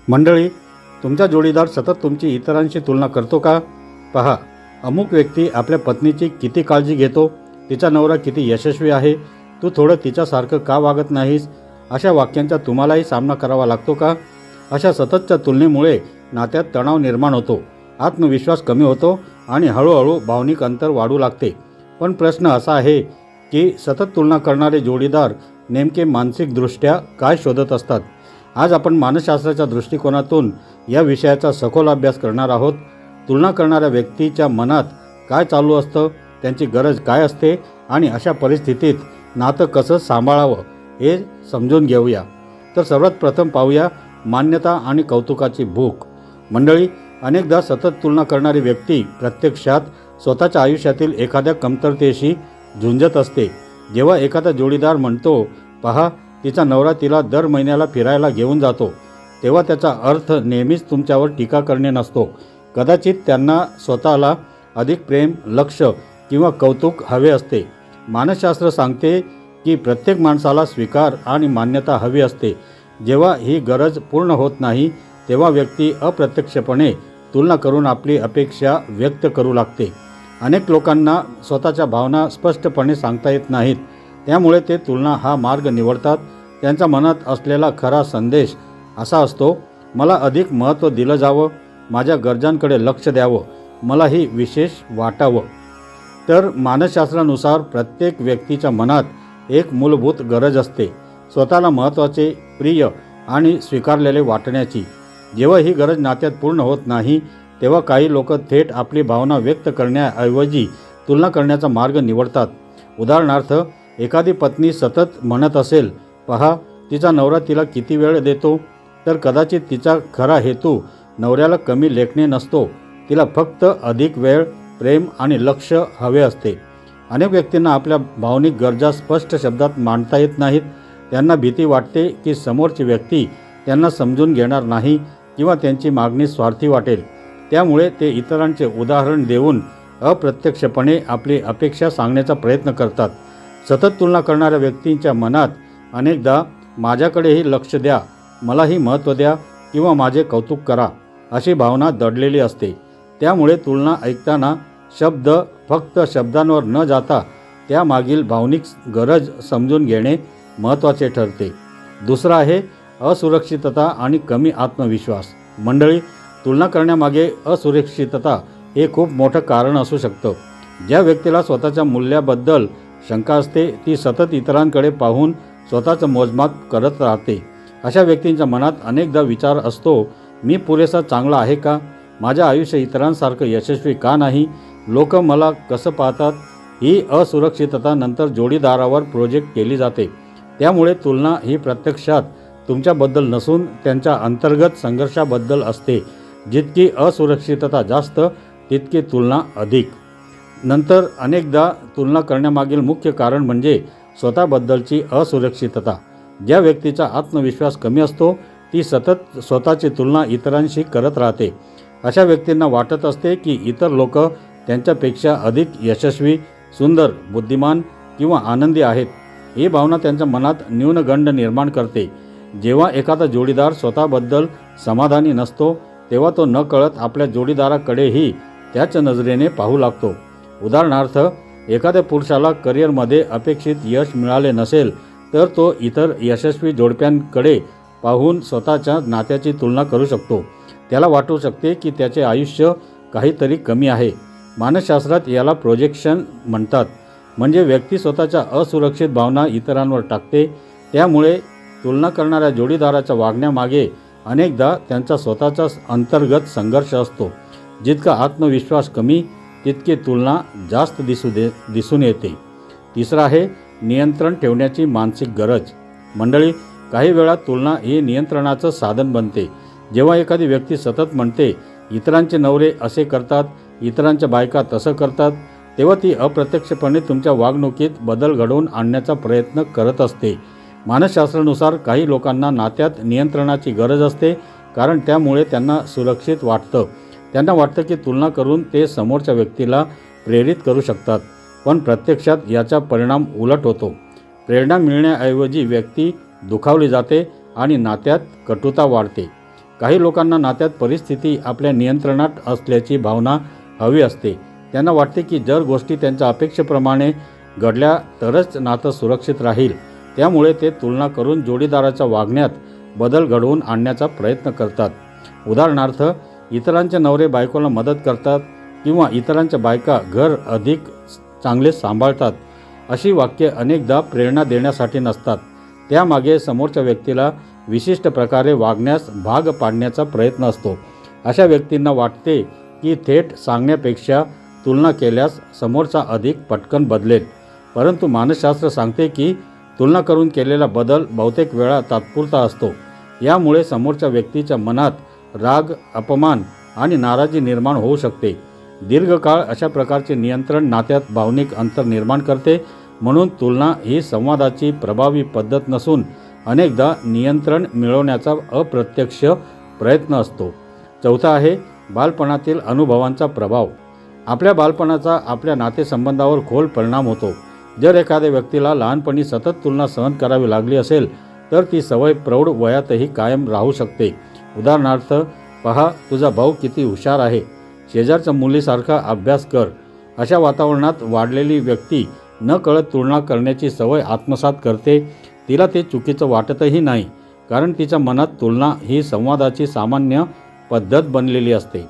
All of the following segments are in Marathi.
मंडळी, तुमचा जोडीदार सतत तुमची इतरांशी तुलना करतो का? पहा, अमुक व्यक्ती आपल्या पत्नीची किती काळजी घेतो, तिचा नवरा किती यशस्वी आहे, तू थोडं तिच्यासारखं का वागत नाहीस? अशा वाक्यांचा तुम्हालाही सामना करावा लागतो का? अशा सततच्या तुलनेमुळे नात्यात तणाव निर्माण होतो, आत्मविश्वास कमी होतो आणि हळूहळू भावनिक अंतर वाढू लागते. पण प्रश्न असा आहे की सतत तुलना करणारे जोडीदार नेमके मानसिकदृष्ट्या काय शोधत असतात? आज आपण मानसशास्त्राच्या दृष्टिकोनातून या विषयाचा सखोल अभ्यास करणार आहोत. तुलना करणाऱ्या व्यक्तीच्या मनात काय चालू असतं, त्यांची गरज काय असते आणि अशा परिस्थितीत नातं कसं सांभाळावं हे समजून घेऊया. तर सर्वात प्रथम पाहूया मान्यता आणि कौतुकाची भूक. मंडळी, अनेकदा सतत तुलना करणारी व्यक्ती प्रत्यक्षात स्वतःच्या आयुष्यातील एखाद्या कमतरतेशी झुंजत असते. जेव्हा एखादा जोडीदार म्हणतो, पहा तिचा नवरा तिला दर महिन्याला फिरायला घेऊन जातो, तेव्हा त्याचा अर्थ नेहमीच तुमच्यावर टीका करणे नसतो. कदाचित त्यांना स्वतःला अधिक प्रेम, लक्ष किंवा कौतुक हवे असते. मानसशास्त्र सांगते की प्रत्येक माणसाला स्वीकार आणि मान्यता हवी असते. जेव्हा ही गरज पूर्ण होत नाही तेव्हा व्यक्ती अप्रत्यक्षपणे तुलना करून आपली अपेक्षा व्यक्त करू लागते. अनेक लोकांना स्वतःच्या भावना स्पष्टपणे सांगता येत नाहीत, त्यामुळे ते तुलना हा मार्ग निवडतात. त्यांच्या मनात असलेला खरा संदेश असा असतो, मला अधिक महत्त्व दिलं जावं, माझ्या गरजांकडे लक्ष द्यावं, मलाही विशेष वाटावं. तर मानसशास्त्रानुसार प्रत्येक व्यक्तीच्या मनात एक मूलभूत गरज असते, स्वतःला महत्त्वाचे, प्रिय आणि स्वीकारलेले वाटण्याची. जेव्हा ही गरज नात्यात पूर्ण होत नाही तेव्हा काही लोक थेट आपली भावना व्यक्त करण्याऐवजी तुलना करण्याचा मार्ग निवडतात. उदाहरणार्थ, एखादी पत्नी सतत म्हणत असेल, पहा तिचा नवरा तिला किती वेळ देतो, तर कदाचित तिचा खरा हेतू नवऱ्याला कमी लेखणे नसतो, तिला फक्त अधिक वेळ, प्रेम आणि लक्ष हवे असते. अनेक व्यक्तींना आपल्या भावनिक गरजा स्पष्ट शब्दात मांडता येत नाहीत. त्यांना भीती वाटते की समोरची व्यक्ती त्यांना समजून घेणार नाही किंवा त्यांची मागणी स्वार्थी वाटेल. त्यामुळे ते इतरांचे उदाहरण देऊन अप्रत्यक्षपणे आपली अपेक्षा सांगण्याचा प्रयत्न करतात. सतत तुलना करणाऱ्या व्यक्तींच्या मनात अनेकदा माझ्याकडेही लक्ष द्या, मलाही महत्त्व द्या किंवा माझे कौतुक करा अशी भावना दडलेली असते. त्यामुळे तुलना ऐकताना शब्द फक्त शब्दांवर न जाता त्यामागील भावनिक गरज समजून घेणे महत्त्वाचे ठरते. दुसरा आहे असुरक्षितता आणि कमी आत्मविश्वास. मंडळी, तुलना करण्यामागे असुरक्षितता हे खूप मोठं कारण असू शकतं. ज्या व्यक्तीला स्वतःच्या मूल्याबद्दल शंका असते ती सतत इतरांकडे पाहून स्वतःचं मोजमाप करत राहते. अशा व्यक्तींच्या मनात अनेकदा विचार असतो, मी पुरेसा चांगला आहे का? माझं आयुष्य इतरांसारखं यशस्वी का नाही? लोक मला कसं पाहतात? ही असुरक्षितता नंतर जोडीदारावर प्रोजेक्ट केली जाते. त्यामुळे तुलना ही प्रत्यक्षात तुमच्याबद्दल नसून त्यांच्या अंतर्गत संघर्षाबद्दल असते. जितकी असुरक्षितता जास्त तितकी तुलना अधिक. नंतर अनेकदा तुलना करण्यामागील मुख्य कारण म्हणजे स्वतःबद्दलची असुरक्षितता. ज्या व्यक्तीचा आत्मविश्वास कमी असतो ती सतत स्वतःची तुलना इतरांशी करत राहते. अशा व्यक्तींना वाटत असते की इतर लोक त्यांच्यापेक्षा अधिक यशस्वी, सुंदर, बुद्धिमान किंवा आनंदी आहेत. ही भावना त्यांच्या मनात न्यूनगंड निर्माण करते. जेव्हा एखादा जोडीदार स्वतःबद्दल समाधानी नसतो तेव्हा तो नकळत आपल्या जोडीदाराकडेही त्याच नजरेने पाहू लागतो. उदाहरणार्थ, एखाद्या पुरुषाला करिअरमध्ये अपेक्षित यश मिळाले नसेल तर तो इतर यशस्वी जोडप्यांकडे पाहून स्वतःच्या नात्याची तुलना करू शकतो. त्याला वाटू शकते की त्याचे आयुष्य काहीतरी कमी आहे. मानसशास्त्रात याला प्रोजेक्शन म्हणतात. म्हणजे व्यक्ती स्वतःच्या असुरक्षित भावना इतरांवर टाकते. त्यामुळे तुलना करणाऱ्या जोडीदाराच्या वागण्यामागे अनेकदा त्यांचा स्वतःचा अंतर्गत संघर्ष असतो. जितका आत्मविश्वास कमी तितकी तुलना जास्त दिसून येते. तिसरा आहे नियंत्रण ठेवण्याची मानसिक गरज. मंडळी, काही वेळा तुलना ही नियंत्रणाचं साधन बनते. जेव्हा एखादी व्यक्ती सतत म्हणते, इतरांचे नवरे असे करतात, इतरांच्या बायका तसं करतात, तेव्हा ती अप्रत्यक्षपणे तुमच्या वागणुकीत बदल घडवून आणण्याचा प्रयत्न करत असते. मानसशास्त्रानुसार काही लोकांना नात्यात नियंत्रणाची गरज असते, कारण त्यामुळे त्यांना सुरक्षित वाटतं. त्यांना वाटतं की तुलना करून ते समोरच्या व्यक्तीला प्रेरित करू शकतात. पण प्रत्यक्षात याचा परिणाम उलट होतो. प्रेरणा मिळण्याऐवजी व्यक्ती दुखावली जाते आणि नात्यात कटुता वाढते. काही लोकांना नात्यात परिस्थिती आपल्या नियंत्रणात असल्याची भावना हवी असते. त्यांना वाटते की जर गोष्टी त्यांच्या अपेक्षेप्रमाणे घडल्या तरच नातं सुरक्षित राहील. त्यामुळे ते तुलना करून जोडीदाराच्या वागण्यात बदल घडवून आणण्याचा प्रयत्न करतात. उदाहरणार्थ, इतरांचे नवरे बायकोला मदत करतात किंवा इतरांच्या बायका घर अधिक चांगले सांभाळतात. अशी वाक्ये अनेकदा प्रेरणा देण्यासाठी नसतात. त्यामागे समोरच्या व्यक्तीला विशिष्ट प्रकारे वागण्यास भाग पाडण्याचा प्रयत्न असतो. अशा व्यक्तींना वाटते की थेट सांगण्यापेक्षा तुलना केल्यास समोरचा अधिक पटकन बदलेल. परंतु मानसशास्त्र सांगते की तुलना करून केलेला बदल बहुतेक वेळा तात्पुरता असतो. यामुळे समोरच्या व्यक्तीच्या मनात राग, अपमान आणि नाराजी निर्माण होऊ शकते. दीर्घकाळ अशा प्रकारचे नियंत्रण नात्यात भावनिक अंतर निर्माण करते. म्हणून तुलना ही संवादाची प्रभावी पद्धत नसून अनेकदा नियंत्रण मिळवण्याचा अप्रत्यक्ष प्रयत्न असतो. चौथा आहे बालपणातील अनुभवांचा प्रभाव. आपल्या बालपणाचा आपल्या नातेसंबंधावर खोल परिणाम होतो. जर एखाद्या व्यक्तीला लहानपणी सतत तुलना सहन करावी लागली असेल तर ती सवय प्रौढ वयातही कायम राहू शकते. उदाहरणार्थ, पहा तुझा भाऊ किती हुशार आहे, शेजारच्या मुलीसारखा अभ्यास कर. अशा वातावरणात वाढलेली व्यक्ती नकळत तुलना करण्याची सवय आत्मसात करते. तिला ते चुकीचं वाटतही नाही, कारण तिच्या मनात तुलना ही संवादाची सामान्य पद्धत बनलेली असते.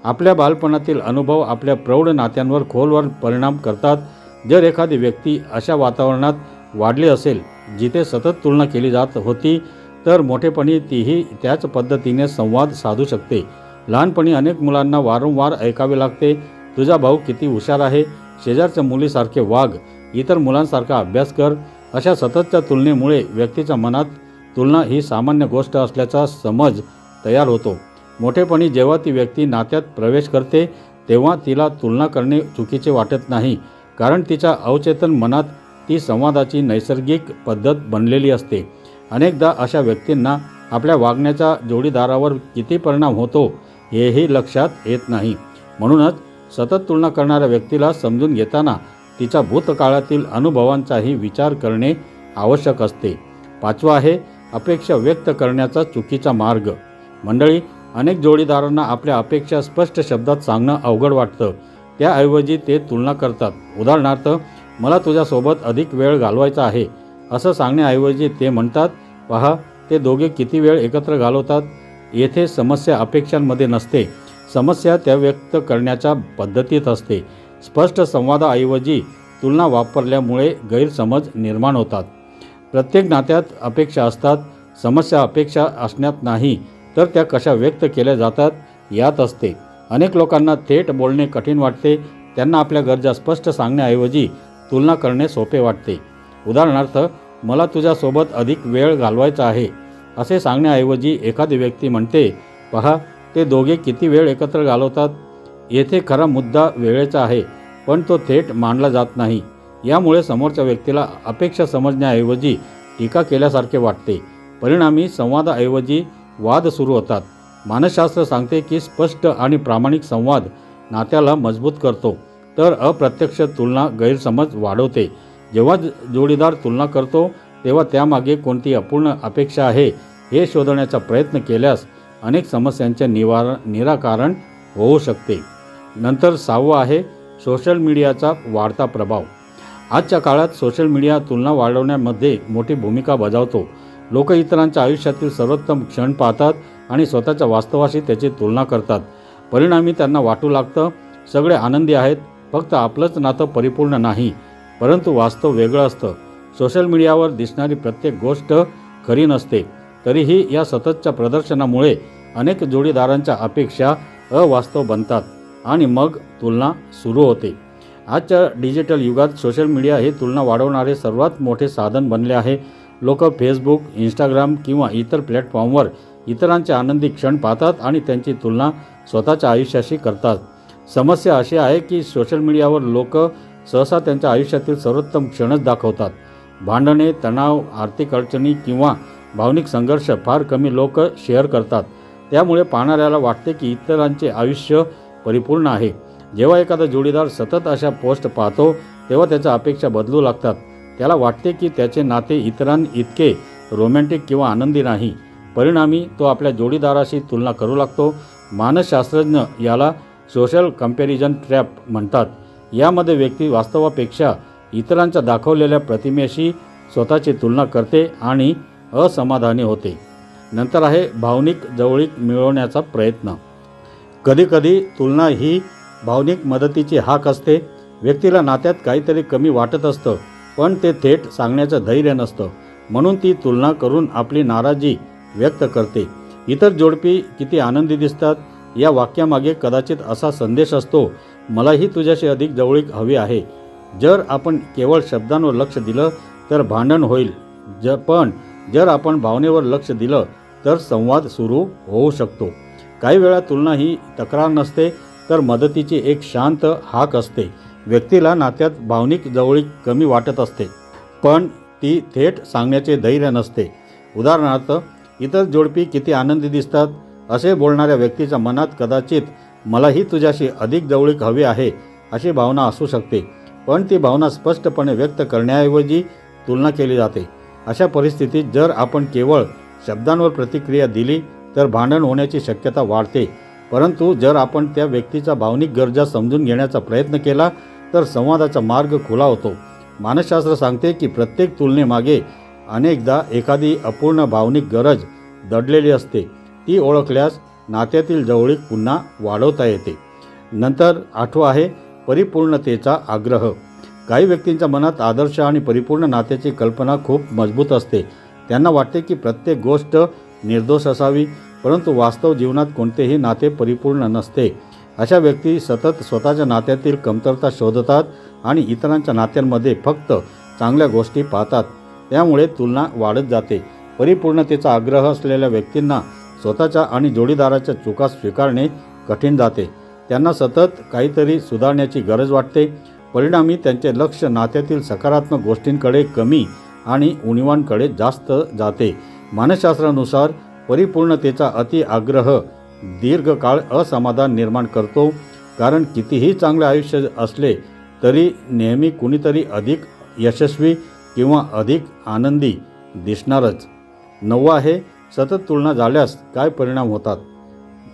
आपल्या बालपणातील अनुभव आपल्या प्रौढ नात्यांवर खोलवर परिणाम करतात. जर एखादी व्यक्ती अशा वातावरणात वाढली असेल जिथे सतत तुलना केली जात होती तर मोठेपणी तीही त्याच पद्धतीने संवाद साधू शकते. लहानपणी अनेक मुलांना वारंवार ऐकावे लागते, तुझा भाऊ किती हुशार आहे, शेजारच्या मुलीसारखे वाग, इतर मुलांसारखा अभ्यास कर. अशा सततच्या तुलनेमुळे व्यक्तीच्या मनात तुलना ही सामान्य गोष्ट असल्याचा समज तयार होतो. मोठेपणी जेव्हा ती व्यक्ती नात्यात प्रवेश करते तेव्हा तिला तुलना करणे चुकीचे वाटत नाही, कारण तिच्या अवचेतन मनात ती संवादाची नैसर्गिक पद्धत बनलेली असते. अनेकदा अशा व्यक्तींना आपल्या वागण्याचा जोडीदारावर किती परिणाम होतो हेही लक्षात येत नाही. म्हणूनच सतत तुलना करणाऱ्या व्यक्तीला समजून घेताना तिच्या भूतकाळातील अनुभवांचाही विचार करणे आवश्यक असते. पाचवा आहे अपेक्षा व्यक्त करण्याचा चुकीचा मार्ग. मंडळी, अनेक जोडीदारांना आपल्या अपेक्षा स्पष्ट शब्दात सांगणं अवघड वाटतं. त्याऐवजी ते तुलना करतात. उदाहरणार्थ, मला तुझ्यासोबत अधिक वेळ घालवायचा आहे असं सांगण्याऐवजी ते म्हणतात, पहा ते दोघे किती वेळ एकत्र घालवतात. येथे समस्या अपेक्षांमध्ये नसते, समस्या त्या व्यक्त करण्याच्या पद्धतीत असते. स्पष्ट संवादाऐवजी तुलना वापरल्यामुळे गैरसमज निर्माण होतात. प्रत्येक नात्यात अपेक्षा असतात. समस्या अपेक्षा असण्यात नाही तर त्या कशा व्यक्त केल्या जातात यात असते. अनेक लोकांना थेट बोलणे कठीण वाटते. त्यांना आपल्या गरजा स्पष्ट सांगण्याऐवजी तुलना करणे सोपे वाटते. उदाहरणार्थ, मला तुझ्यासोबत अधिक वेळ घालवायचा आहे असे सांगण्याऐवजी एखादी व्यक्ती म्हणते, पहा ते दोघे किती वेळ एकत्र घालवतात. येथे खरा मुद्दा वेळेचा आहे, पण तो थेट मांडला जात नाही. यामुळे समोरच्या व्यक्तीला अपेक्षा समजण्याऐवजी टीका केल्यासारखे वाटते. परिणामी संवादाऐवजी वाद सुरू होतात. मानसशास्त्र सांगते की स्पष्ट आणि प्रामाणिक संवाद नात्याला मजबूत करतो, तर अप्रत्यक्ष तुलना गैरसमज वाढवते. जेव्हा जोडीदार तुलना करतो तेव्हा त्यामागे कोणती अपूर्ण अपेक्षा आहे हे शोधण्याचा प्रयत्न केल्यास अनेक समस्यांचे निराकरण होऊ शकते. नंतर सहावं आहे सोशल मीडियाचा वाढता प्रभाव. आजच्या काळात सोशल मीडिया तुलना वाढवण्यामध्ये मोठी भूमिका बजावतो. लोक इतरांच्या आयुष्यातील सर्वोत्तम क्षण पाहतात आणि स्वतःच्या वास्तवाशी त्याची तुलना करतात. परिणामी त्यांना वाटू लागतं सगळे आनंदी आहेत, फक्त आपलंच नातं परिपूर्ण नाही. परंतु वास्तव वेगळं असतं. सोशल मीडियावर दिसणारी प्रत्येक गोष्ट खरी नसते. तरीही या सततच्या प्रदर्शनामुळे अनेक जोडीदारांच्या अपेक्षा अवास्तव बनतात आणि मग तुलना सुरू होते. आजच्या डिजिटल युगात सोशल मीडिया हे तुलना वाढवणारे सर्वात मोठे साधन बनले आहे. लोक फेसबुक, इंस्टाग्राम किंवा इतर प्लॅटफॉर्मवर इतरांचे आनंदी क्षण पाहतात आणि त्यांची तुलना स्वतःच्या आयुष्याशी करतात. समस्या अशी आहे की सोशल मीडियावर लोक सहसा त्यांच्या आयुष्यातील सर्वोत्तम क्षणच दाखवतात. भांडणे, तणाव, आर्थिक अडचणी किंवा भावनिक संघर्ष फार कमी लोक शेअर करतात. त्यामुळे पाहणाऱ्याला वाटते की इतरांचे आयुष्य परिपूर्ण आहे. जेव्हा एखादा जोडीदार सतत अशा पोस्ट पाहतो तेव्हा त्याच्या अपेक्षा बदलू लागतात. त्याला वाटते की त्याचे नाते इतरांइतके रोमॅन्टिक किंवा आनंदी नाही. परिणामी तो आपल्या जोडीदाराशी तुलना करू लागतो. मानसशास्त्रज्ञ याला सोशल कंपॅरिझन ट्रॅप म्हणतात. यामध्ये व्यक्ती वास्तवापेक्षा इतरांच्या दाखवलेल्या प्रतिमेशी स्वतःची तुलना करते आणि असमाधानी होते. नंतर आहे भावनिक जवळीक मिळवण्याचा प्रयत्न. कधीकधी तुलना ही भावनिक मदतीची हाक असते. व्यक्तीला नात्यात काहीतरी कमी वाटत असतं, पण ते थेट सांगण्याचं धैर्य नसतं, म्हणून ती तुलना करून आपली नाराजी व्यक्त करते. इतर जोडपी किती आनंदी दिसतात या वाक्यामागे कदाचित असा संदेश असतो, मलाही तुझ्याशी अधिक जवळीक हवी आहे. जर आपण केवळ शब्दांवर लक्ष दिलं तर भांडण होईल, पण जर आपण भावनेवर लक्ष दिलं तर संवाद सुरू होऊ शकतो. काही वेळा तुलना ही तक्रार नसते, तर मदतीची एक शांत हाक असते. व्यक्तीला नात्यात भावनिक जवळीक कमी वाटत असते, पण ती थेट सांगण्याचे धैर्य नसते. उदाहरणार्थ, इतर जोडपी किती आनंदी दिसतात असे बोलणाऱ्या व्यक्तीच्या मनात कदाचित मलाही तुझ्याशी अधिक जवळीक हवी आहे अशी भावना असू शकते, पण ती भावना स्पष्टपणे व्यक्त करण्याऐवजी तुलना केली जाते. अशा परिस्थितीत जर आपण केवळ शब्दांवर प्रतिक्रिया दिली तर भांडण होण्याची शक्यता वाढते, परंतु जर आपण त्या व्यक्तीच्या भावनिक गरजा समजून घेण्याचा प्रयत्न केला तर संवादाचा मार्ग खुला होतो. मानसशास्त्र सांगते की प्रत्येक तुलनेमागे अनेकदा एखादी अपूर्ण भावनिक गरज दडलेली असते. ती ओळखल्यास नात्यातील जवळीक पुन्हा वाढवता येते. नंतर 8वं आहे परिपूर्णतेचा आग्रह. काही व्यक्तींच्या मनात आदर्श आणि परिपूर्ण नात्याची कल्पना खूप मजबूत असते. त्यांना वाटते की प्रत्येक गोष्ट निर्दोष असावी, परंतु वास्तव जीवनात कोणतेही नाते परिपूर्ण नसते. अशा व्यक्ती सतत स्वतःच्या नात्यातील कमतरता शोधतात आणि इतरांच्या नात्यांमध्ये फक्त चांगल्या गोष्टी पाहतात. त्यामुळे तुलना वाढत जाते. परिपूर्णतेचा आग्रह असलेल्या व्यक्तींना स्वतःच्या आणि जोडीदाराच्या चुका स्वीकारणे कठीण जाते. त्यांना सतत काहीतरी सुधारण्याची गरज वाटते. परिणामी त्यांचे लक्ष नात्यातील सकारात्मक गोष्टींकडे कमी आणि उणीवांकडे जास्त जाते. मानसशास्त्रानुसार परिपूर्णतेचा अति आग्रह दीर्घकाळ असमाधान निर्माण करतो, कारण कितीही चांगले आयुष्य असले तरी नेहमी कुणीतरी अधिक यशस्वी किंवा अधिक आनंदी दिसणारच. 9वं आहे सतत तुलना झाल्यास काय परिणाम होतात.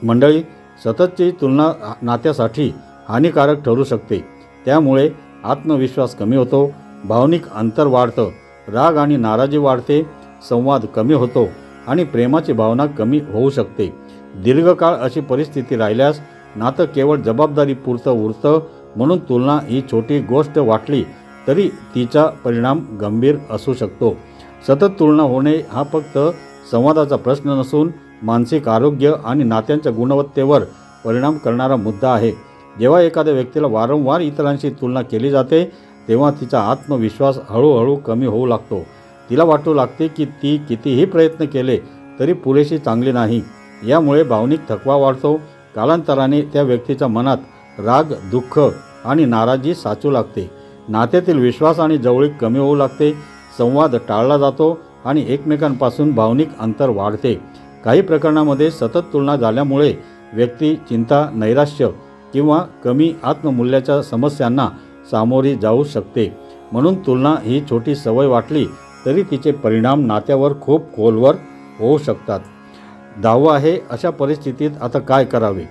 मंडळी, सततची तुलना नात्यासाठी हानिकारक ठरू शकते. त्यामुळे आत्मविश्वास कमी होतो, भावनिक अंतर वाढतं, राग आणि नाराजी वाढते, संवाद कमी होतो आणि प्रेमाची भावना कमी होऊ शकते. दीर्घकाळ अशी परिस्थिती राहिल्यास नातं केवळ जबाबदारीपुरतं उरतं. म्हणून तुलना ही छोटी गोष्ट वाटली तरी तिचा परिणाम गंभीर असू शकतो. सतत तुलना होणे हा फक्त संवादाचा प्रश्न नसून मानसिक आरोग्य आणि नात्यांच्या गुणवत्तेवर परिणाम करणारा मुद्दा आहे. जेव्हा एखाद्या व्यक्तीला वारंवार इतरांशी तुलना केली जाते तेव्हा तिचा आत्मविश्वास हळूहळू कमी होऊ लागतो. तिला वाटू लागते की ती कितीही प्रयत्न केले तरी पुरेशी चांगली नाही. यामुळे भावनिक थकवा वाढतो. कालांतराने त्या व्यक्तीच्या मनात राग, दुःख आणि नाराजी साचू लागते. नात्यातील विश्वास आणि जवळीक कमी होऊ लागते. संवाद टाळला जातो आणि एकमेकांपासून भावनिक अंतर वाढते. काही प्रकरणामध्ये सतत तुलना झाल्यामुळे व्यक्ती चिंता, नैराश्य किंवा कमी आत्ममूल्याच्या समस्यांना सामोरी जाऊ शकते. म्हणून तुलना ही छोटी सवय वाटली तरी तिचे परिणाम नात्यावर खूप खोलवर होऊ शकतात. 10वं आहे अशा परिस्थितीत आता काय करावे.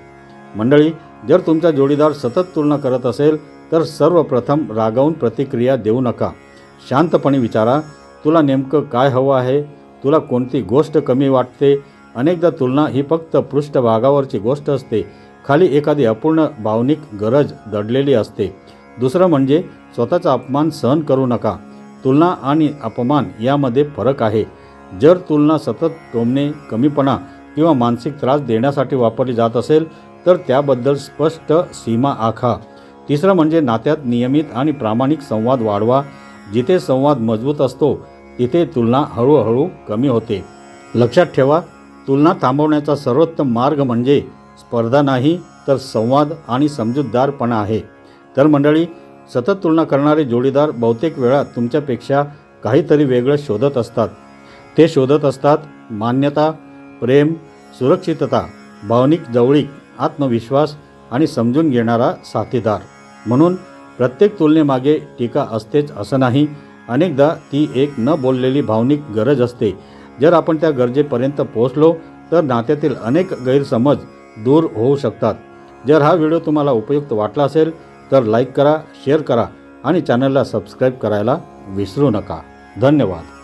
मंडळी, जर तुमचा जोडीदार सतत तुलना करत असेल तर सर्वप्रथम रागावून प्रतिक्रिया देऊ नका. शांतपणे विचारा, तुला नेमकं काय हवं आहे? तुला कोणती गोष्ट कमी वाटते? अनेकदा तुलना ही फक्त पृष्ठभागावरची गोष्ट असते. खाली एखादी अपूर्ण भावनिक गरज दडलेली असते. दुसरं म्हणजे स्वतःचा अपमान सहन करू नका. तुलना आणि अपमान यामध्ये फरक आहे. जर तुलना सतत टोमणे, कमीपणा किंवा मानसिक त्रास देण्यासाठी वापरली जात असेल तर त्याबद्दल स्पष्ट सीमा आखा. तिसरं म्हणजे नात्यात नियमित आणि प्रामाणिक संवाद वाढवा. जिथे संवाद मजबूत असतो तिथे तुलना हळूहळू कमी होते. लक्षात ठेवा, तुलना थांबवण्याचा सर्वोत्तम मार्ग म्हणजे स्पर्धा नाही तर संवाद आणि समजूतदारपणा आहे. तर मंडळी, सतत तुलना करणारे जोडीदार बहुतेक वेळा तुमच्यापेक्षा काहीतरी वेगळं शोधत असतात. ते शोधत असतात मान्यता, प्रेम, सुरक्षितता, भावनिक जवळीक, आत्मविश्वास आणि समजून घेणारा साथीदार. म्हणून प्रत्येक तुलनेमागे टीका असतेच असं नाही. अनेकदा ती एक न बोललेली भावनिक गरज असते. जर आपण त्या गरजेपर्यंत पोहोचलो तर नात्यातील अनेक गैरसमज दूर होऊ शकतात. जर हा व्हिडिओ तुम्हाला उपयुक्त वाटला असेल तर लाईक करा, शेअर करा आणि चॅनलला सबस्क्राईब करायला विसरू नका. धन्यवाद.